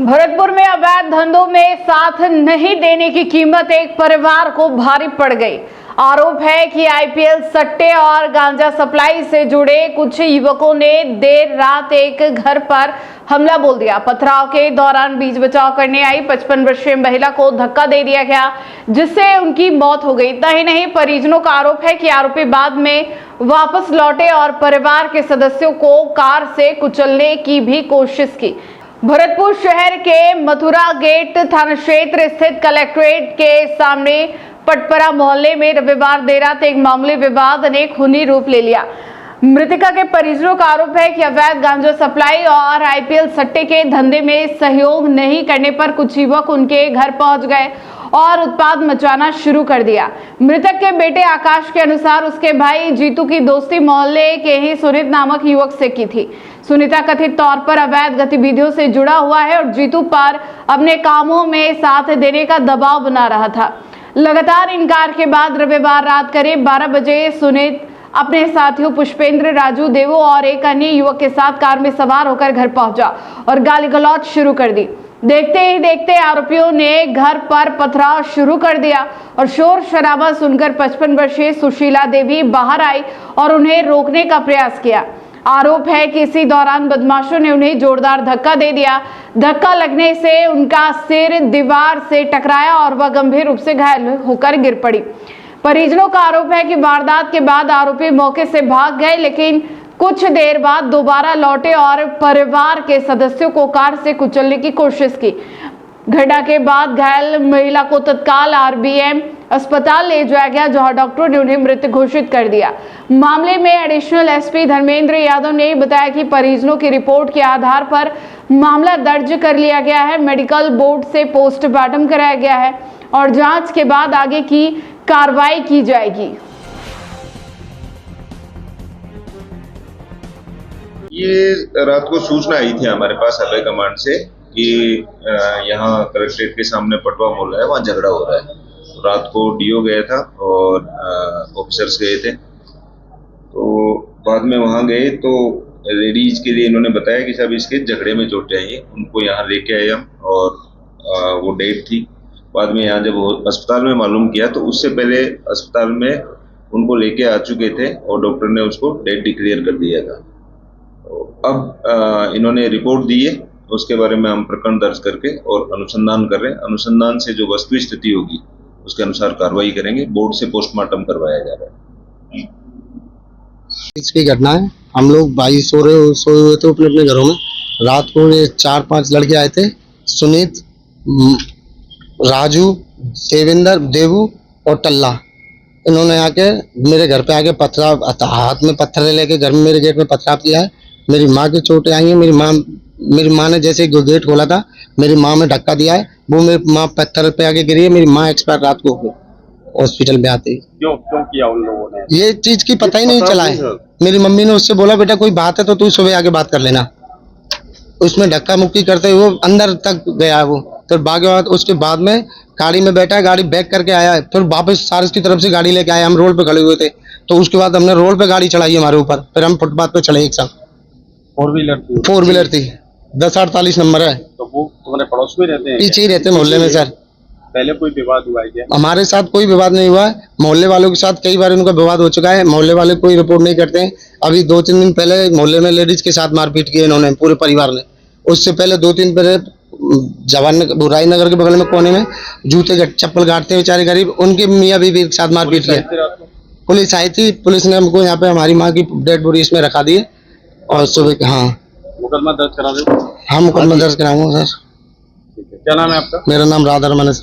भरतपुर में अवैध धंधों में साथ नहीं देने की कीमत एक परिवार को भारी पड़ गई। आरोप है कि आईपीएल सट्टे और गांजा सप्लाई से जुड़े कुछ युवकों ने देर रात एक घर पर हमला बोल दिया। पथराव के दौरान बीच बचाव करने आई 55 वर्षीय महिला को धक्का दे दिया गया, जिससे उनकी मौत हो गई। इतना ही नहीं, परिजनों का आरोप है कि आरोपी बाद में वापस लौटे और परिवार के सदस्यों को कार से कुचलने की भी कोशिश की। भरतपुर शहर के मथुरा गेट थाना क्षेत्र स्थित कलेक्ट्रेट के सामने पटपरा मोहल्ले में रविवार देर रात एक मामूली विवाद ने खूनी रूप ले लिया। मृतका के परिजनों का आरोप है कि अवैध गांजा सप्लाई और आईपीएल सट्टे के धंधे में सहयोग नहीं करने पर कुछ युवक उनके घर पहुंच गए और उत्पात मचाना शुरू कर दिया। मृतक के बेटे आकाश के अनुसार उसके भाई जीतू की दोस्ती मोहल्ले के ही सुनीत नामक युवक से की थी। सुनीता कथित तौर पर अवैध गतिविधियों से जुड़ा हुआ है और जीतू पर अपने कामों में साथ देने का दबाव बना रहा था। लगातार इनकार के बाद रविवार रात करीब 12 बजे सुनीत अपने साथियों पुष्पेंद्र, राजू, देवू और एक अन्य युवक के साथ कार में सवार होकर घर पहुंचा और गाली गलौज शुरू कर दी। देखते ही देखते आरोपियों ने घर पर पथराव शुरू कर दिया और शोर शराबा सुनकर 55 वर्षीय सुशीला देवी बाहर आई और उन्हें रोकने का प्रयास किया। आरोप है कि इसी दौरान बदमाशों ने उन्हें जोरदार धक्का दे दिया। धक्का लगने से उनका सिर दीवार से टकराया और वह गंभीर रूप से घायल होकर गिर पड़ी। परिजनों का आरोप है कि वारदात के बाद आरोपी मौके से भाग गए, लेकिन कुछ देर बाद दोबारा लौटे और परिवार के सदस्यों को कार से कुचलने की कोशिश की। घटना के बाद घायल महिला को तत्काल आरबीएम अस्पताल ले जाया गया, जहां डॉक्टरों ने उन्हें मृत घोषित कर दिया। मामले में एडिशनल एसपी धर्मेंद्र यादव ने बताया कि परिजनों की रिपोर्ट के आधार पर मामला दर्ज कर लिया गया है। मेडिकल बोर्ड से पोस्टमार्टम कराया गया है और जांच के बाद आगे की कार्रवाई की जाएगी। ये रात को सूचना आई थी हमारे पास अभय कमांड से कि यहाँ कलेक्ट्रेट के सामने पटवा मोहल्ला है, वहाँ झगड़ा हो रहा है। तो रात को डीओ गया था और ऑफिसर्स गए थे। तो बाद में वहाँ गए तो लेडीज के लिए इन्होंने बताया कि सब इसके झगड़े में चोटें आई, उनको यहाँ लेके आए हम और वो डेड थी। बाद में यहाँ जब अस्पताल में मालूम किया तो उससे पहले अस्पताल में उनको लेके आ चुके थे और डॉक्टर ने उसको डेड डिक्लेयर कर दिया था। तो अब इन्होंने रिपोर्ट दी है, उसके बारे में हम प्रकरण दर्ज करके और अनुसंधान कर रहे हैं। अनुसंधान से जो वस्तु स्थिति होगी उसके अनुसार कार्रवाई करेंगे। बोर्ड से पोस्टमार्टम करवाया जा रहा है। इसकी घटना है, हम लोग भाई सोए हुए थे अपने अपने घरों में। रात को ये 4-5 लड़के आए थे, सुनीत, राजू, देवेंद्र, देवू और टल्ला। इन्होंने आके मेरे घर पे आके पथराव, हाथ में पत्थर लेके घर में मेरे गेट में पथराव किया है। मेरी माँ की चोटें आई हैं। मेरी माँ ने जैसे गेट खोला था, मेरी माँ में धक्का दिया है। वो मेरी माँ पत्थर पे आके गिरी है। मेरी माँ एक्सपायर रात को हो गई हॉस्पिटल में आते ही। क्यों किया उन लोगों ने? ये चीज की पता ही नहीं चला है। मेरी मम्मी ने उससे बोला, बेटा कोई बात है तो तू सुबह आके बात कर लेना। उसमें धक्का मुक्की करते हुए वो अंदर तक गया है। वो फिर भागे। उसके बाद में गाड़ी में बैठा है, गाड़ी बैक करके आया है। फिर वापस सारिस की तरफ से गाड़ी लेके आए। हम रोड पे खड़े हुए थे तो उसके बाद हमने रोड पे गाड़ी चढ़ाई हमारे ऊपर। फिर हम फुटपाथ पे चले एक साथ। 4 व्हीलर थी, 1048 नंबर है। तो वो तुम्हारे पड़ोस में रहते हैं? पीछे ही रहते मोहल्ले में सर। पहले कोई विवाद हुआ है क्या? हमारे साथ कोई विवाद नहीं हुआ है। मोहल्ले वालों के साथ कई बार उनका विवाद हो चुका है। मोहल्ले वाले कोई रिपोर्ट नहीं करते हैं। अभी 2-3 दिन पहले मोहल्ले में लेडीज के साथ मारपीट की इन्होंने, पूरे परिवार ने। उससे पहले 2-3 पहले बुराई नगर के बगल में कोने में जूते चप्पल गाड़ते बेचारे गरीब, उनके मियाँ बीवी के साथ मारपीट किया। पुलिस आई थी, पुलिस ने हमको यहाँ पे हमारी माँ की डेड बॉडी इसमें रखा दी है और सुबह हाँ मुकदमा दर्ज करा दो। हाँ मुकदमा दर्ज कराऊंगा सर। क्या नाम है आपका? मेरा नाम राधा रमन है।